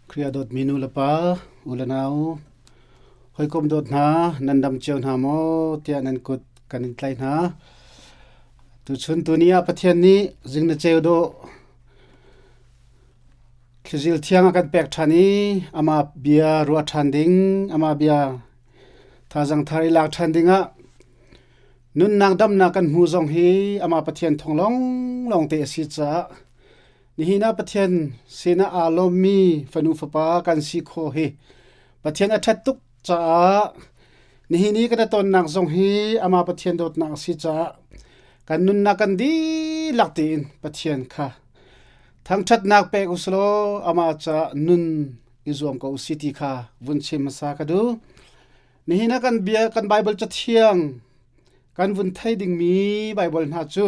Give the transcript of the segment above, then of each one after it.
Kriya dot minu lapa ulanau hoi kom dot na nandam chiao na mo tia nan kut kanin tlai na tu chun tunia pathian ni jingna chiao do khizil thiang akan pek thani ama bia ruwa thanding ama bia thajang thari lak thandinga nun nang dam na kan mu zong hi ama pathian thonglong long te si cha nihina pathian sena alomi fanu fapa kan si kho hi pathian athatuk cha nihini kada ton nak zong hi ama pathian dot nak si cha kan nun na kan di laktin pathian kha thang that nak pe uslo ama cha nun izom ko city kha vunchim sa ka du nihina kan bia kan bible cha thiang kan vun thai ding mi bible na chu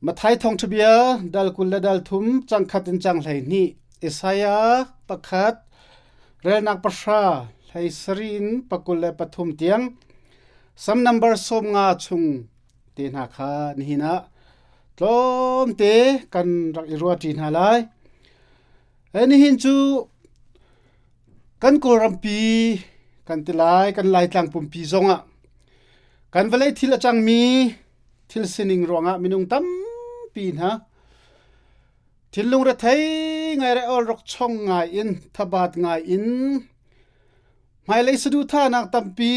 mathai thong thbia dal kul dal thum changkhatin chang hlai ni isaya pakhat relnak pasha hlai sarin pakul le pathum tiang sam number som nga chung te na kha nihina tlom te kan rak irua tin halai ani hin chu kan korampi kan tilai kan lai tlang pumpi zonga kan valai thil achang mi thil sining ronga minung tam pin ha thilung ra thai ngai ra ol rok chong ngai in thabat ngai in mai lai sadu tha nak tampi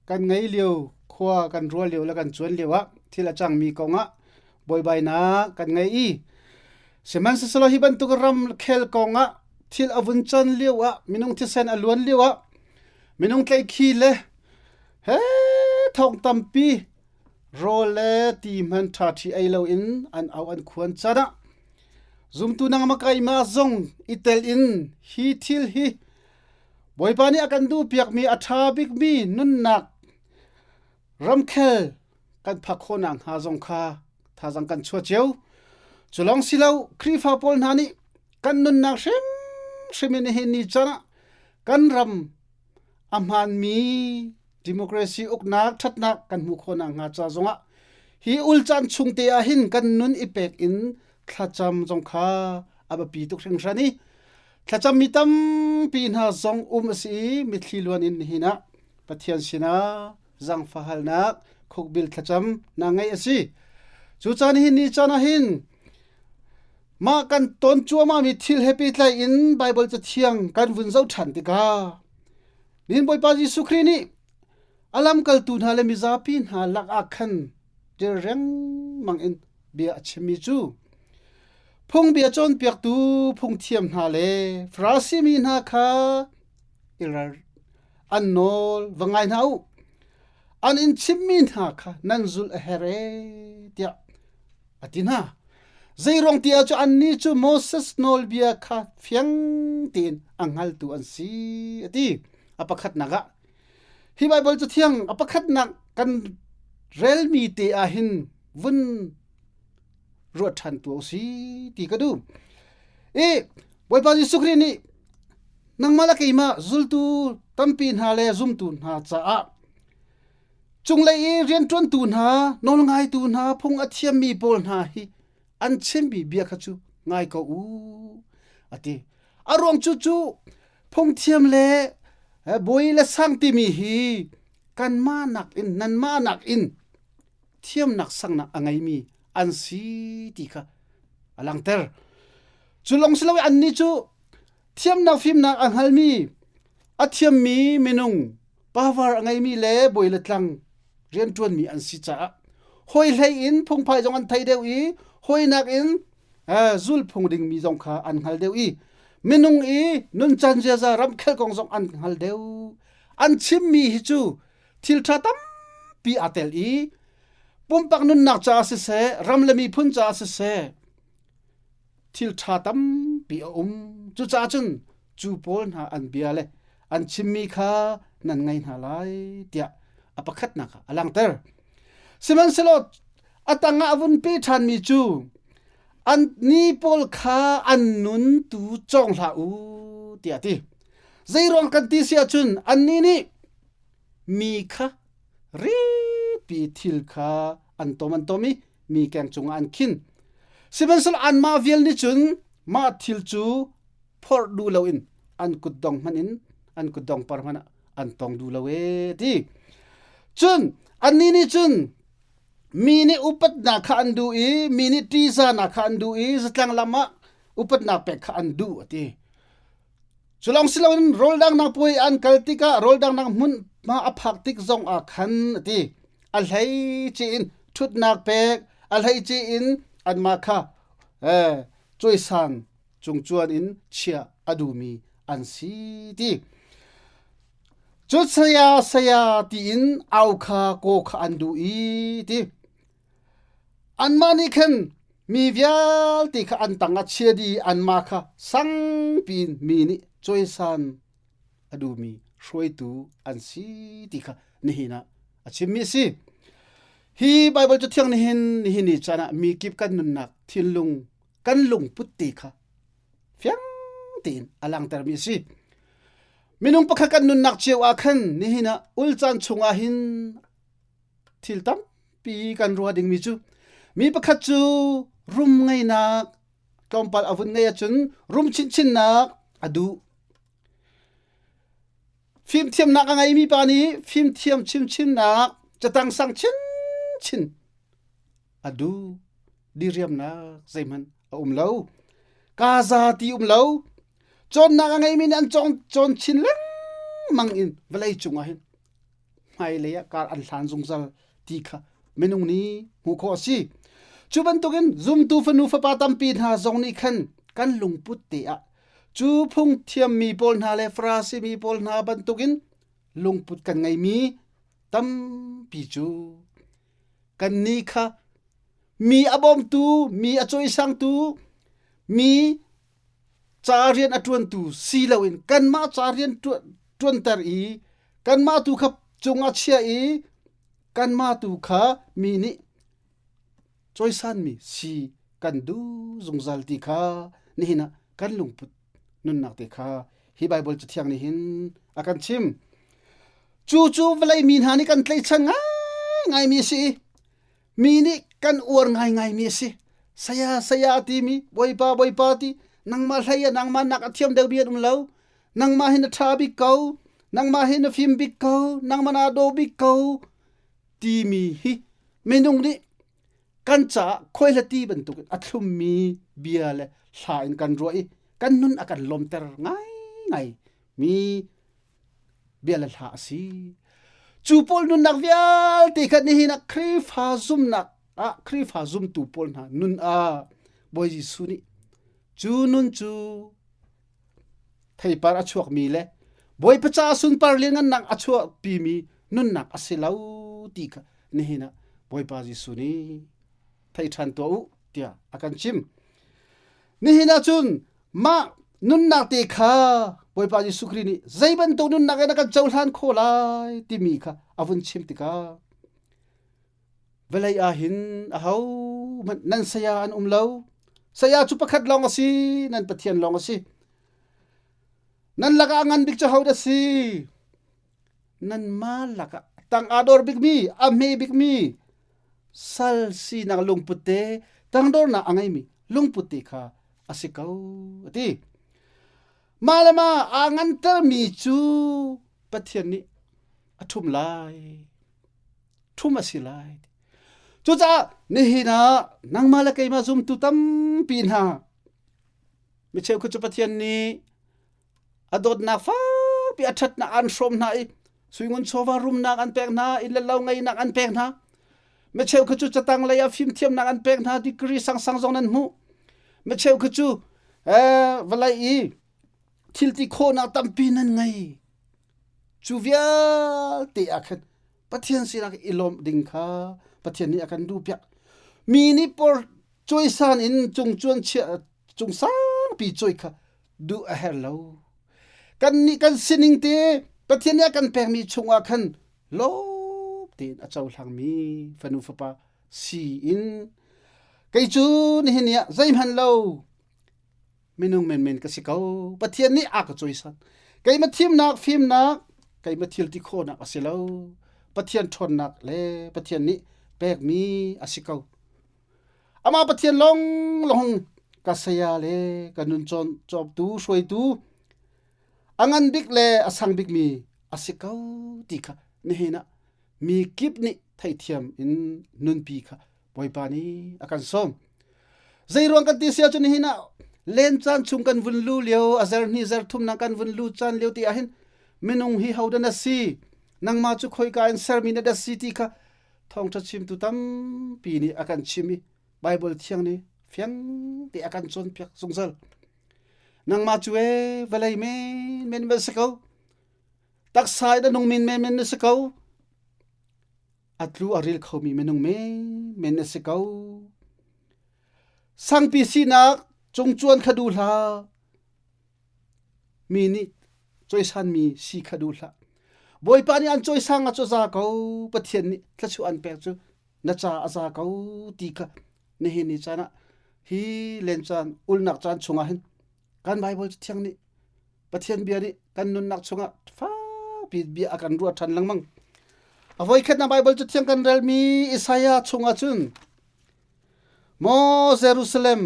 kan ngai liu khwa kan rual liu la kan chuan liwa thil achang mi konga boy bai na kan ngai i seman se solo hi ban tu ram khel konga thil avun chan liwa minung thi sen alwan liwa minung tlai khi le he thong tampi role ti man tha thi ai lo in an au an khuan chana zum tu nang makai ma zong itel in hi thil hi boipani akan du piak mi atha big mi nun nak ramkhel kan phakhonang ha zong kha thajang kan chua cheu chulong silau khrifa pol nani kan nun nak shem shemini he ni chana kan ram amhan mi democracy uknak thatnak kan mu khona nga cha zonga hi ulchan chungte a hin kan nun ipek in thlacham jong kha aba pi tuk theng rani thlacham mitam pin ha zong si mi thliluan in hina pathian sina zang fahalnak khokbil thlacham na ngai asi chu chan hin ni chana hin ma kan ton chuama mi thil happy tlai in bible cha thiang kan vun zo than ti ka nin boy pa ji sukri ni alam kal tu na le mi zapin ha lak akhan de reng mang in bia chimi chu phung bia chon piak tu phung thiam na le frasi mi na kha irar annol wangai nau an in chimmi na kha nanzul a here tia atina zairong tia chu an ni chu moses nol bia kha phiang tin anghal tu an si ati apakhat naga hi bible chu thiang apakhat nak kan rel mi te a hin vun ro than tu si ti ka du e boy pa ji sukri ni nang mala ke ma zultu tampin ha le zum tu na cha a chung le e rian tron tu na nol ngai tu na phung a thiam mi bol na hi an chem bi bia kha chu ngai ko u ati arong chu chu phung thiam le boy la sang ti mi hi kan ma nak in nan ma nak in thiam nak sang na angai mi an si ti kha alang ter chulong slawi an ni chu thiam na phim na anghal mi a thiam mi minung pawar angai mi le boy la tlang rian tuan mi an si cha hoi hlei in phung phai jong an thai deu i hoi nak in zul phung ding mi jong kha an hal deu i minung i nun chan ja za ram khel kong jong an hal deu an chim mi hi chu thil tha tam pi atel i pumpak nun nak cha se ram lami phun cha se thil tha tam pi chu cha chun chu pol na an bia le an chim mi kha nan ngai na lai tia apakhat na kha alang ter siman selot atanga avun pe than mi chu an ni pol kha an nun tu chong la u tia ti zairong kan ti sia chun an ni mi kha ri pi thil kha an tomi mi kang chung an khin siban sol an ma vial ni chun ma thil chu phor du lo in an kut dong man in an kut dong par mana an tong du lo we ti chun an ni chun mi ni upat na kha an du i mi ni ti za na kha an du i zatlang lama upat na pe kha an du ti chulong silon rol dang na pui an kaltika rol dang nang mun ma aphak tik zong a khan ti al hai chi in thut nak pek al hai chi in an ma kha choi san chung chuan in chia adumi an si ti chut saya ti in au kha ko kha an du i ti an ma ni khan mi vial ti kha an tanga chia di an ma kha sang pin mi ni choi san adumi shroi tu an si ti kha ni hina achim mi si hi bible chu thiang ni hin ni chana mi kip kan nun nak thil lung kan lung put ti kha fiang tin alang tar mi si minung pakha kan nun nak chewa khan ni hina ulchan chunga hin thil tam pi kan ruwa ding mi chu mi pakha chu rum ngai nak kompal avun ngai chun rum chin nak adu phim thiam nak ngai mi pa ni phim thiam chim nak chatang sang chin adu diriam na zaiman lo kaza ti lo chon nak ngai min an chon chin lang mang in velai chunga hin mai le ya kar an hlan zung zal ti kha menung ni hu kho si chuban tokin zoom tu fanu fa pa tam pi na zong ni khan kan lungput te a chu phung thiam mi pol na le frasi mi pol na ban tokin lungput kan ngai mi tam pi chu kan ni kha mi abom tu mi achoi sang tu mi charian atun tu silawin kan ma charian tuan tar i kan ma tu kha chunga chia i kan ma tu kha mi ni choi san mi si kan du zungzal ti kha ni hina kan lungput nun nak te kha hi bible chu thiang ni hin akan chim chu velai min hani kan tlei chan ngai mi si mi ni kan ur ngai mi si saya ti mi boy pa ti nang ma hlaya nang ma nak athiam deu biat lo nang ma hin tha bi kau nang ma hin phim bi kau nang ma na do bi kau ti mi hi menung ni kan cha khoila ti ban tu athum mi bia le hla in kan roi kan nun akan lom ter ngai mi bia le hla si chu pol nun nak vial ti khat ni hin a khri fa zum nak a khri fa zum tu pol na nun a boy ji su ni chu nun chu thei par achuak mi le boy pacha sun par len ngan nak achuak pi mi nun nak asilau ti kha ni hina boy pa ji su ni thei than to u tia akan chim ni hina chun ma nun nak te kha boy pa ji su kri ni zaiban to nun nak na kan chawlan kholai ti mi kha avun chim ti ka velai a hin a hau nan saya an lo saya chu pakhat long asi nan pathian long asi nan laka ngan bik cha hauda si nan ma laka tang ador big mi a me big mi sal si nang lungpute tangdor na angai mi lungpute kha asikau ati malama angan tar mi chu pathian ni athum lai thum asilai chu cha ni hina nang mala kai ma zum tu tam pin ha mi cheu khu chu pathian ni adot na fa pi athat na an shom na i suingun chowa rum na an pek na in law ngai na an pek na mi cheu khu chu chatang la ya phim thiam na an pek na degree sang zong nan mu mi cheu khu chu valai i thilti kho na tam pin nan ngai chu via te akhat pathian sirak ilom ding kha pathian ni akan du pyak mi ni por choi san in chung chuan chia chung sang pi choi kha du a hello kan ni kan sining te pathian ya kan pek mi chunga khan lo tin a chaw hlang mi fanu fa si in kai chu ni hinia zaim han lo minung men ka sikau pathian ni a ka choi san kai ma thim nak phim nak kai ma thil ti kho nak asilo pathian thon nak le pathian ni pek mi asikau ama pathian long kasaya le kanun chon chop tu soi tu angan bik le asang bik mi asikau ti kha nehina mi kip ni thai thiam in nun pi kha boipa ni akan som zairong kan ti sia chun hina len chan chung kan vun lu leo azar ni zar thum na kan vun lu chan leo ti ahin minung hi haudan si nang ma chu khoi ka an ser mi na da si ti kha thong tha chim tu tam pi ni akan chimi bible thiang ni fiang ti akan chon pyak sungzal nang ma chu e valai men sakau tak sai da nung men sakau atlu aril khomi menung men sakau sang pi si nak chung chuan khadu la mi ni choi san mi si khadu la boy pa ni an choi sang a cho za ko pathian ni thlachu an pek chu na cha aza ko ti ka ne hi ni chana hi len chan ul nak chan chunga hin kan bible thiang ni pathian bia ni kan nun nak chunga fa pi bia akan ru than langmang avoi khat na bible chu thiang kan rel mi isaya chunga chun mo jerusalem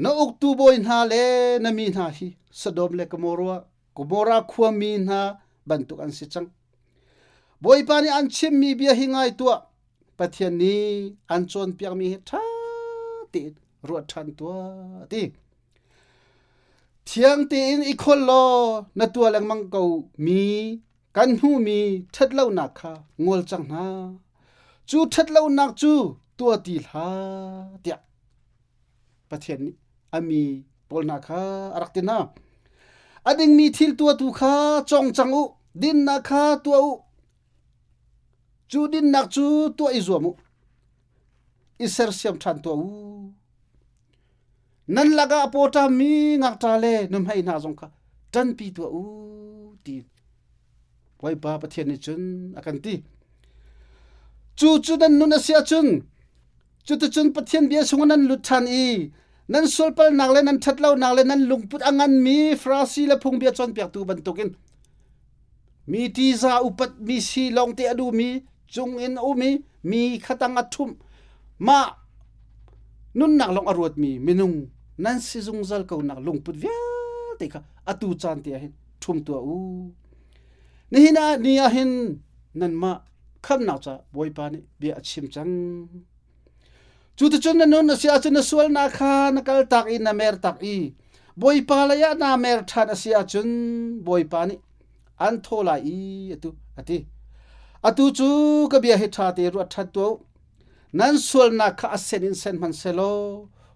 na uktu boy na le na mi na hi sodom le komora khuam mi na bantuk an si chang boy pa ni an chim mi bia hingai tua pathian ni an chon piak mi tha ti ru than tua ti thiang ti in ikhol lo na tua lang mang ko mi kan hu mi that lo na kha ngol chang na chu that lo nak chu tua ti la tia pathian ni ami pol na kha araktina ading mi thil tua tu kha chong chang u din na kha tua u chu din nak chu tua izuamu iser siam than tua u nan laga pota mi ngak ta le num hai na jong kha tan pi tua u ti wai ba pathian ni chun akan ti chu dan nun asia chun chu tu chun pathian bia sunganan luthan i nan solpal nakle nan thatlau nakle nan lungput angan mi frasi la phung bia chon piak tu ban tokin mi ti za upat mi si long te adu mi chung in umi mi khatang athum ma nun nak long arut mi minung nan si zung zal ko nak lungput via te kha atu chan te hin thum tu u ni hina ni a hin nan ma kham na cha boy pa ni bia achim chang chu tu chun nun na sia chun na sual na kha na kal tak in na mer tak i boy pa la ya na mer than sia chun boy pa ni an thola i atu chu ka bia he tha te ru that to nan sual na kha asen in sen man selo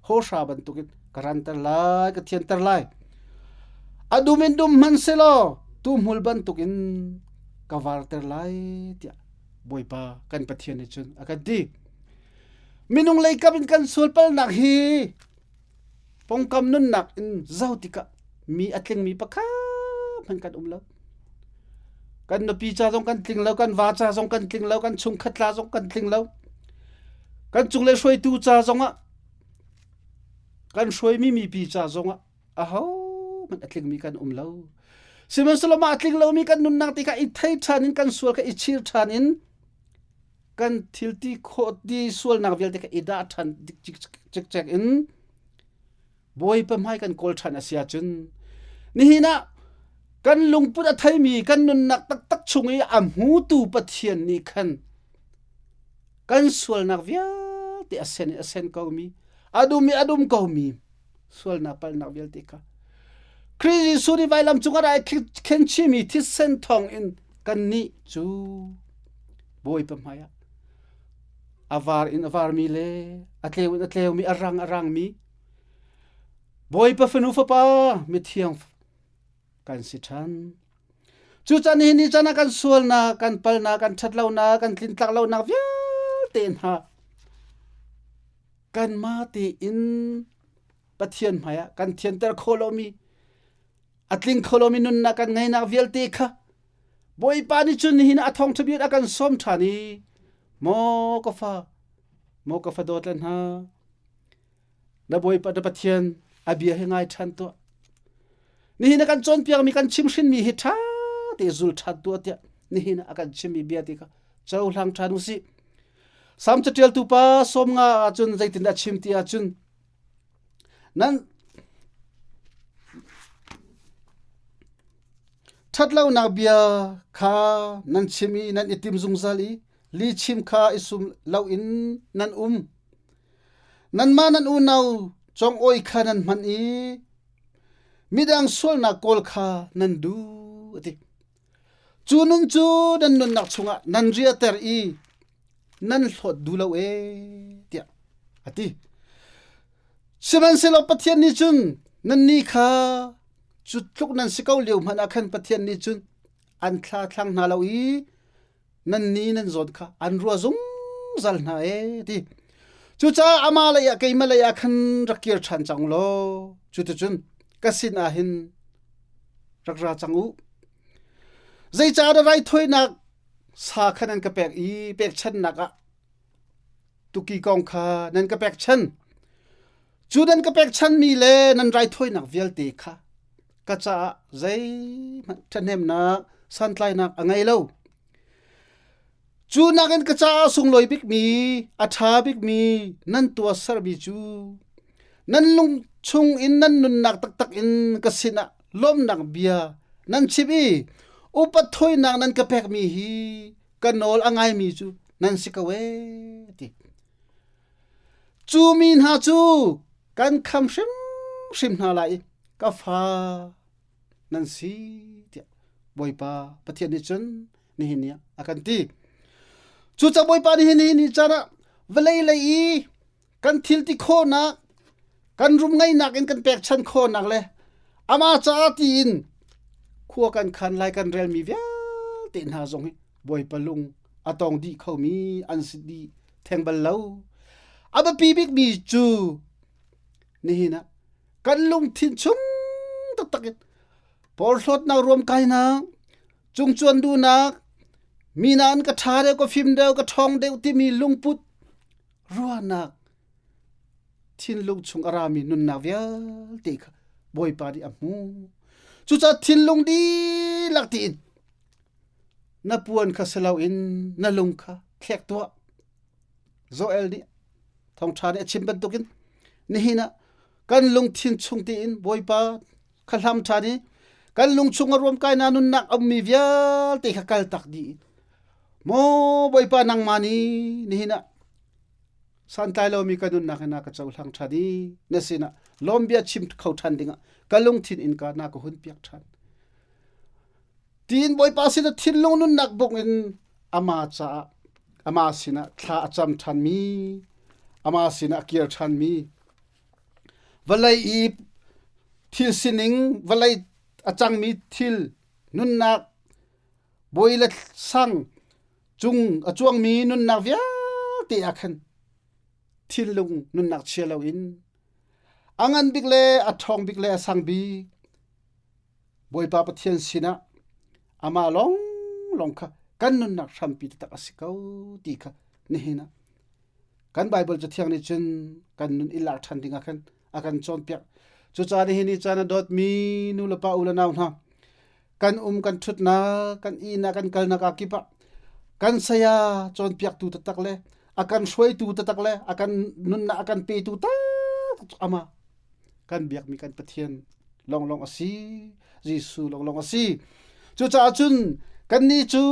ho sha ban tukin karan tar lai ka thian tar lai adumin dum man selo tu mul ban tukin kawar tar lai tia boy pa kan pathian ni chun akadi minung lay kapin kan sulpal nak hi pongkam nun nak in zautika mi atling mi pakha man kan umlo kan no pi cha jong kan tling lo kan wa cha jong kan tling lo kan chung khatla jong kan tling lo kan chung le soi tu cha jong a kan soi mi pi cha jong a ho man atling mi kan umlo simen soloma atling lo mi kan nun nak ti ka i thai than in kan sul ka i chir than in kan thilti kho di sual nak vel te ka ida than chek in boy pa mai kan kol than asia chun ni hina kan lungput a thai mi kan nun nak tak chungi am hu tu pathian ni khan kan sual nak vel te asen ko mi adum ko mi sual na pal nak vel te ka krizi suri vailam chungara khen chi mi thi sen thong in kan ni chu boy pa mai avar mi le atleu mi arang mi boy pa fenu fa pa mi thiang kan si than chu chan hi ni chana kan sual na kan pal na kan thatlau na kan tlin tlak lau na vial ten ha kan ma ti in pathian maya kan thian ter kholomi atling kholomi nun na kan ngai na vial te kha boy pa ni chun hin athong thabiat akan som thani mo ka fa dotlan ha na boy pa da pathian abia he ngai than to ni hina kan chon piang mi kan chim shin mi hi tha te zul that to tia ni hina akan chim mi bia ti ka chau hlang thanu si sam chatel tu pa som nga chun zaitin da chim tia chun nan thatlo na bia kha nan chimi nan itim zungzali li chim kha isum lau in nan nan ma nan u nau chong oi kha nan man i midang sol na kol kha nan du ati chunung chu nan nun nak chunga nan ria ter i nan hlot du lo e tia ati siman selo pathian ni chun nan ni kha chu tluk nan sikau leu man akhan pathian ni chun an thla thlang na lo i nan ni nan zon kha an ruwa zung zal na e ti chu cha ama la ya keima la ya khan rakir than chang lo chu tu chun kasin a hin rakra chang u zai cha da rai thoi nak sa khanan ka pek i pek chan naka tuki kong kha nan ka pek chan chu dan ka pek chan mi le nan rai thoi nak vial te kha ka cha zai thanem na san tlai nak angai lo chu nakin ka cha sung loi bik mi atha bik mi nan tua sar bi chu nan lung chung in nan nun nak tak tak in ka sina lom nak bia nan chibi upat thoi nak nan ka pek mi hi ka nol angai mi chu nan sikawe ti chu min ha chu kan kham shim na lai ka fa nan si ti boipa pathian ni chun ni hinia akan ti chu cha boipa ni chana velai lai kan thil ti kho na kan rum ngai nak in kan pek chan kho nak le ama cha tin khua kan khan lai kan rel mi vya tin ha zong hi boi palung atong di khau mi an si di theng bal lo aba pi bik mi chu ni hina kan lung thin chung tak tak por hlot na rom kai na chung chuan du na mi nan ka tha de ko phim de ka thong de ti mi lungput ruwa na thin lung chung arami nun na vya te kha boi pa di amu chu cha thin lung di lak ti na puan kha selau in na lung kha thlek to zo el ni thong tha de chim ban tukin ni hina kan lung thin chung ti in boi pa khalam tha ni kan lung chung rom kai na nun nak am mi vya te kha kal tak di mo boi pa nang mani ni hina san tai lo mi kanun na khana ka chau hlang thadi nesina lombia chim khau than dinga kalung thin in ka na ko hun piak than tin boy pasina thin long nun nak bok in ama cha ama sina thla acham than mi ama sina kier than mi valai i thil sining valai achang mi thil nun nak boila sang chung achuang mi nun nak vya te akhan thil lung nun nak chelo in angan bikle athong bikle sang bi boy pa pathian sina ama long kha kan nun nak thampi ta asikau ti kha ni hina kan bible cha thiang ni chen kan nun ila than dinga khan akan chon piak chu cha ni hini chana dot mi nu la pa ula naw na kan kan thut na kan i na kan kal na ka ki pa kan saya chon piak tu ta tak le akan shoi tu ta tak le akan nun na akan pe tu ta ama kan biak mi kan pathian long asi jisu long asi chu cha chun kan ni chu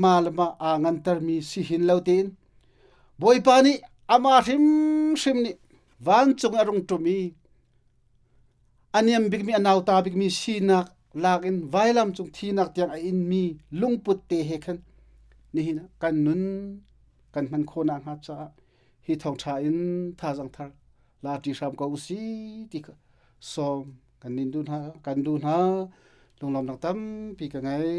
malama angan tar mi si hin lautin boy pani ama shim ni van chung arung to mi aniam big mi anaw ta big mi sinak lakin vailam chung thinak tiang a in mi lungput te he khan ni hina kan nun kan man khona ha cha hi thong tha in tha jang thar la ti sam ko si ti ka som kan nin dun ha kan dun ha lung lam nak tam pi ka ngai